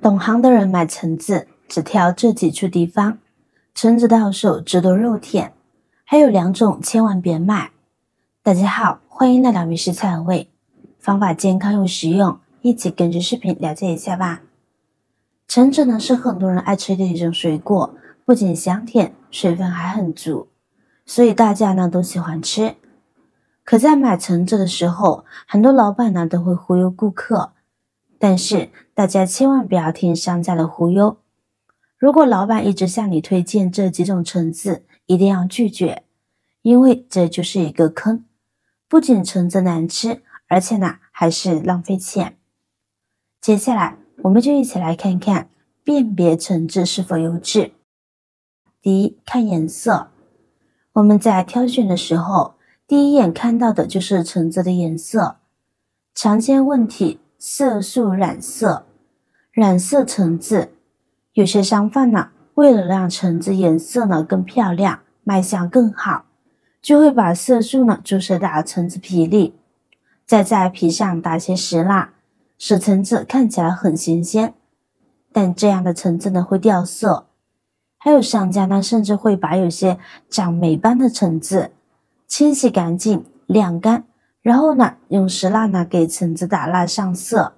懂行的人买橙子只挑这几处地方，橙子到手只多肉甜，还有2种千万别买。大家好，欢迎来到美食菜味，方法健康又实用，一起跟着视频了解一下吧。橙子呢是很多人爱吃的一种水果，不仅香甜，水分还很足，所以大家呢都喜欢吃。可在买橙子的时候，很多老板呢都会忽悠顾客，但是大家千万不要听商家的忽悠。如果老板一直向你推荐这几种橙子，一定要拒绝，因为这就是一个坑，不仅橙子难吃，而且呢还是浪费钱。接下来我们就一起来看看辨别橙子是否优质。第一，看颜色。我们在挑选的时候，第一眼看到的就是橙子的颜色。常见问题，色素染色。染色橙子，有些商贩呢，为了让橙子颜色呢更漂亮，卖相更好，就会把色素呢注射到橙子皮里，再在皮上打些石蜡，使橙子看起来很新鲜。但这样的橙子呢会掉色。还有商家呢甚至会把有些长霉斑的橙子清洗干净晾干，然后呢用石蜡呢给橙子打蜡上色，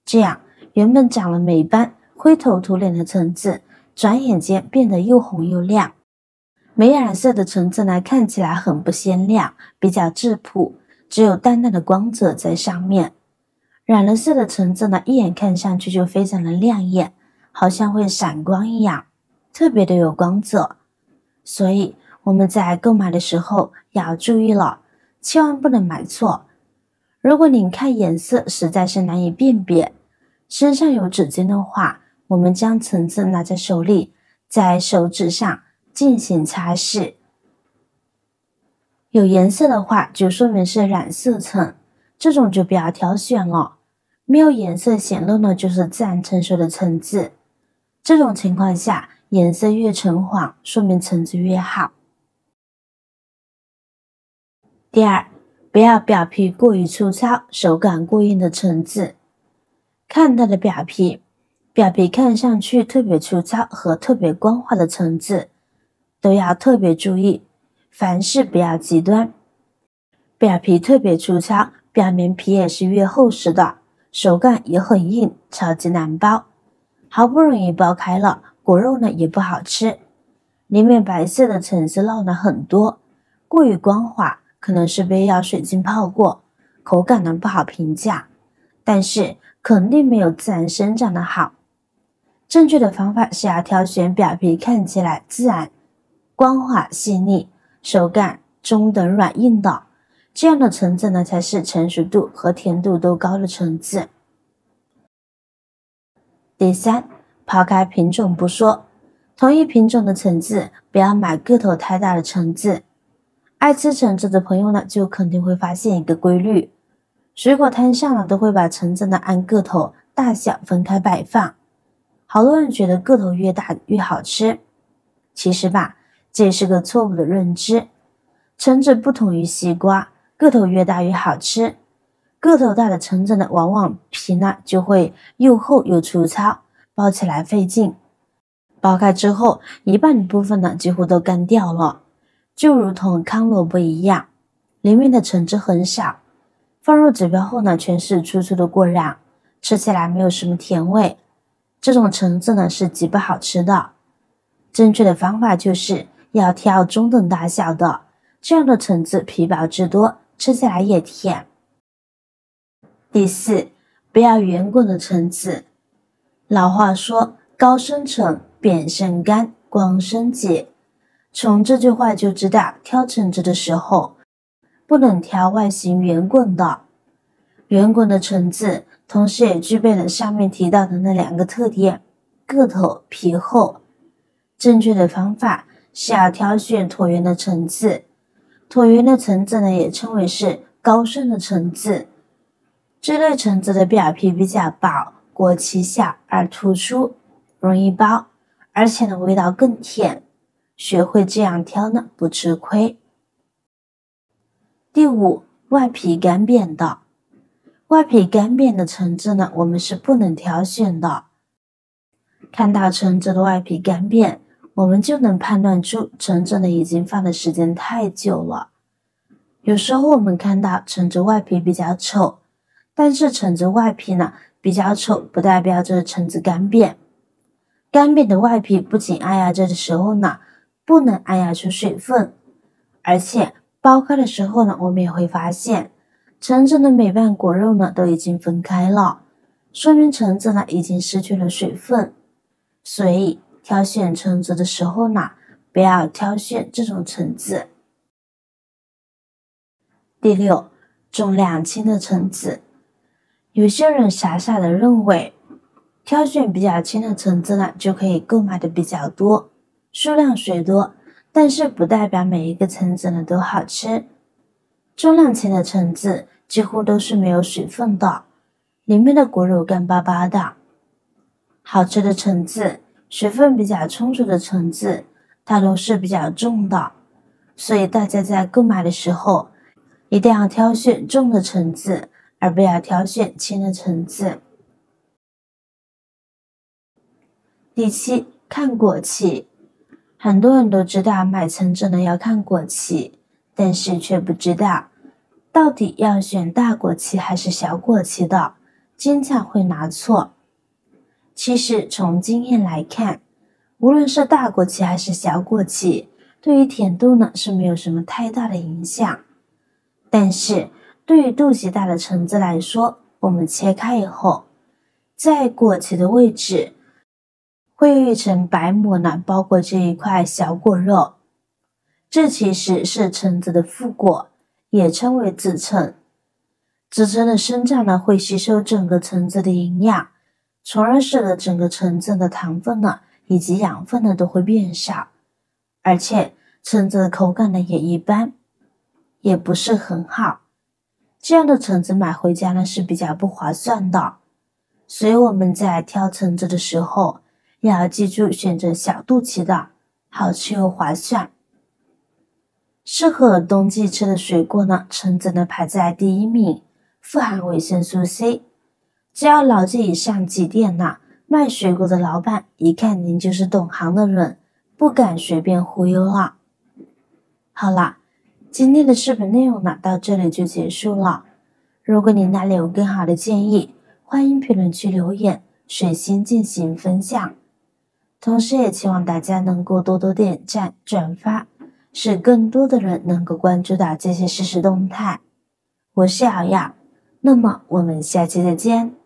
这样原本长了霉斑灰头土脸的橙子转眼间变得又红又亮。没染色的橙子呢看起来很不鲜亮，比较质朴，只有淡淡的光泽在上面。染了色的橙子呢一眼看上去就非常的亮眼，好像会闪光一样，特别的有光泽。所以我们在购买的时候要注意了，千万不能买错。如果您看颜色实在是难以辨别，身上有纸巾的话，我们将橙子拿在手里，在手指上进行擦拭。有颜色的话就说明是染色橙，这种就不要挑选了。没有颜色显露呢就是自然成熟的橙子，这种情况下颜色越橙黄，说明橙子越好。第二，不要表皮过于粗糙，手感过硬的橙子。看它的表皮看上去特别粗糙和特别光滑的橙子，都要特别注意，凡事不要极端。表皮特别粗糙，表面皮也是越厚实的，手感也很硬，超级难剥，好不容易剥开了，果肉呢也不好吃。里面白色的橙子酪呢很多，过于光滑，可能是被药水浸泡过，口感呢不好评价，但是肯定没有自然生长的好。正确的方法是要挑选表皮看起来自然、光滑细腻、手感中等软硬的，这样的橙子呢才是成熟度和甜度都高的橙子。第三，抛开品种不说，同一品种的橙子不要买个头太大的橙子。爱吃橙子的朋友呢就肯定会发现一个规律，水果摊上呢都会把橙子呢按个头大小分开摆放，好多人觉得个头越大越好吃，其实吧，这也是个错误的认知。橙子不同于西瓜，个头越大越好吃，个头大的橙子呢往往皮呢就会又厚又粗糙，剥起来费劲，剥开之后一半的部分呢几乎都干掉了，就如同糠萝卜一样，里面的橙汁很少，放入指标后呢全是粗粗的果瓤，吃起来没有什么甜味，这种橙子呢是极不好吃的。正确的方法就是要挑中等大小的，这样的橙子皮薄汁多，吃起来也甜。第四，不要圆滚的橙子。老话说高生橙，扁生干，光生结，从这句话就知道挑橙子的时候不能挑外形圆滚的。圆滚的橙子同时也具备了上面提到的那2个特点，个头、皮厚。正确的方法是要挑选椭圆的橙子，椭圆的橙子呢也称为是高生的橙子。这类橙子的表皮比较薄，果期小而突出，容易剥，而且呢味道更甜，学会这样挑呢不吃亏。第五，外皮干扁的。外皮干扁的橙子呢我们是不能挑选的，看到橙子的外皮干瘪，我们就能判断出橙子呢已经放的时间太久了。有时候我们看到橙子外皮比较丑，但是橙子外皮呢比较丑，不代表着橙子干瘪。干瘪的外皮不仅按压着的时候呢，不能按压出水分，而且剥开的时候呢，我们也会发现，橙子的每半果肉呢都已经分开了，说明橙子呢已经失去了水分。所以挑选橙子的时候呢，不要挑选这种橙子。第六，重量轻的橙子。有些人傻傻的认为，挑选比较轻的橙子呢，就可以购买的比较多，数量虽多，但是不代表每一个橙子呢都好吃。重量轻的橙子几乎都是没有水分的，里面的果肉干巴巴的。好吃的橙子，水分比较充足的橙子，它都是比较重的，所以大家在购买的时候，一定要挑选重的橙子，而不要挑选轻的橙子。第七，看果期。很多人都知道买橙子呢要看果期，但是却不知道到底要选大果期还是小果期的，经常会拿错。其实从经验来看，无论是大果期还是小果期，对于甜度呢是没有什么太大的影响。但是对于肚脐大的橙子来说，我们切开以后，在果期的位置会有一层白膜呢包裹这一块小果肉，这其实是橙子的副果，也称为子橙。子橙的生长呢会吸收整个橙子的营养，从而使得整个橙子的糖分呢以及养分呢都会变少，而且橙子的口感呢也一般，也不是很好。这样的橙子买回家呢是比较不划算的，所以我们在挑橙子的时候，要记住选择小肚脐的，好吃又划算。适合冬季吃的水果呢，橙子呢排在第一名，富含维生素 C。只要牢记以上几点呢，卖水果的老板一看您就是懂行的人，不敢随便忽悠了。好啦，今天的视频内容呢到这里就结束了。如果你哪里有更好的建议，欢迎评论区留言，水星进行分享。同时也希望大家能够多多点赞转发，使更多的人能够关注到这些实时动态。我是瑶瑶，那么我们下期再见。